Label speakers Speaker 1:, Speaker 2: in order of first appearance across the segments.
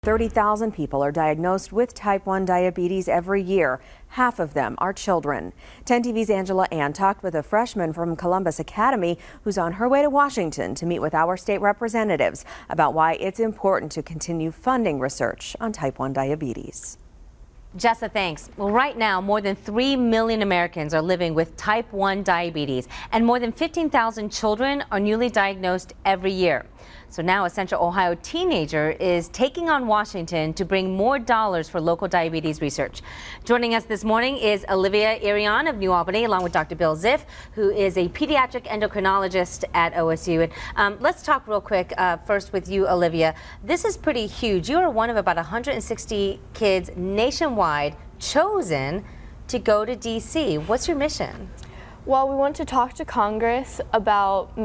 Speaker 1: 30,000 people are diagnosed with type 1 diabetes every year. Half of them are children. 10 TV's Angela Ann talked with a freshman from Columbus Academy who's on her way to Washington to meet with our state representatives about why it's important to continue funding research on type 1 diabetes.
Speaker 2: Jessa, thanks. Well, right now, more than 3 million Americans are living with type 1 diabetes, and more than 15,000 children are newly diagnosed every year. So now a Central Ohio teenager is taking on Washington to bring more dollars for local diabetes research. Joining us this morning is Olivia Irion of New Albany, along with Dr. Bill Ziff, who is a pediatric endocrinologist at OSU. And let's talk real quick first with you, Olivia. This is pretty huge. You are one of about 160 kids nationwide chosen to go to D.C. What's your mission?
Speaker 3: Well, we want to talk to Congress about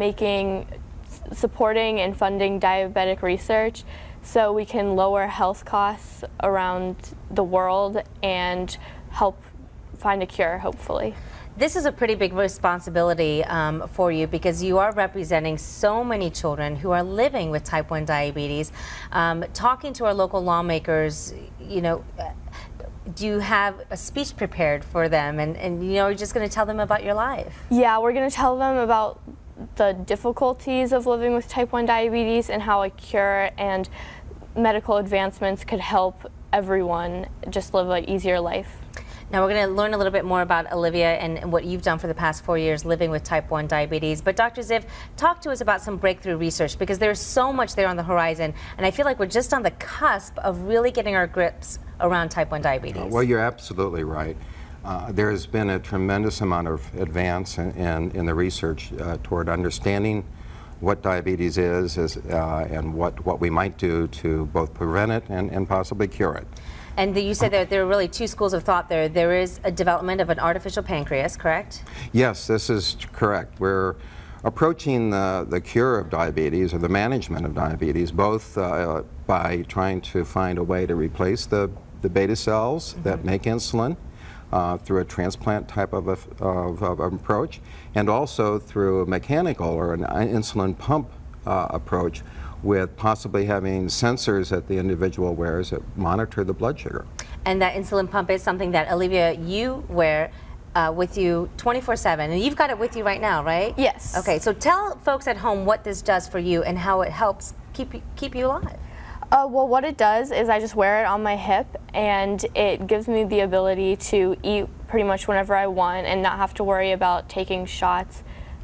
Speaker 3: supporting and funding diabetic research so we can lower health costs around the world and help find a cure, hopefully.
Speaker 2: This is a pretty big responsibility for you because you are representing so many children who are living with type 1 diabetes. Talking to our local lawmakers, you know, do you have a speech prepared for them and you know, you're just going to tell them about your life? Yeah,
Speaker 3: we're going to tell them about the difficulties of living with type 1 diabetes and how a cure and medical advancements could help everyone just live an easier life.
Speaker 2: Now we're going to learn a little bit more about Olivia and what you've done for the past 4 years living with type 1 diabetes. But Dr. Ziff, talk to us about some breakthrough research because there's so much there on the horizon, and I feel like we're just on the cusp of really getting our grips around type 1 diabetes.
Speaker 4: Well, you're absolutely right. There has been a tremendous amount of advance in the research toward understanding what diabetes is and what we might do to both prevent it and possibly cure it.
Speaker 2: And you said that there are really two schools of thought there. There is a development of an artificial pancreas, correct?
Speaker 4: Yes, this is correct. We're approaching the cure of diabetes or the management of diabetes both by trying to find a way to replace the beta cells that make insulin through a transplant type of approach, and also through a mechanical or an insulin pump approach with possibly having sensors that the individual wears that monitor the blood sugar.
Speaker 2: And that insulin pump is something that, Olivia, you wear with you 24/7, and you've got it with you right now, right?
Speaker 3: Yes.
Speaker 2: Okay, so tell folks at home what this does for you and how it helps keep you alive.
Speaker 3: Well, what it does is I just wear it on my hip, and it gives me the ability to eat pretty much whenever I want and not have to worry about taking shots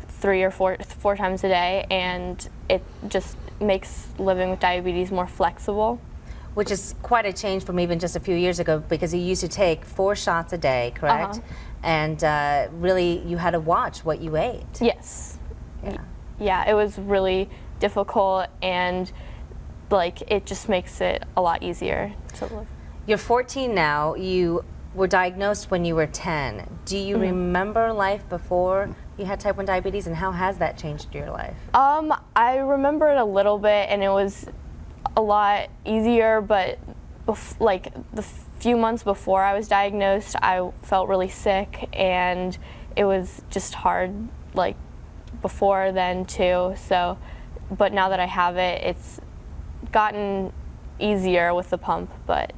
Speaker 3: 3 or 4 times a day, and it just makes living with diabetes more flexible.
Speaker 2: Which is quite a change from even just a few years ago because you used to take 4 shots a day, correct? And really you had to watch what you ate.
Speaker 3: Yes. Yeah, it was really difficult, and like it just makes it a lot easier to live.
Speaker 2: You're 14 now. You were diagnosed when you were 10. Do you remember life before you had type 1 diabetes, and how has that changed your life?
Speaker 3: I remember it a little bit, and it was a lot easier, but like the few months before I was diagnosed, I felt really sick, and it was just hard like before then too. So, but now that I have it, it's gotten easier with the pump, but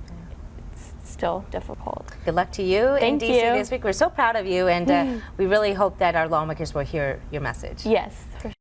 Speaker 3: it's still difficult.
Speaker 2: Good luck to you in DC this week. We're so proud of you, and we really hope that our lawmakers will hear your message.
Speaker 3: Yes.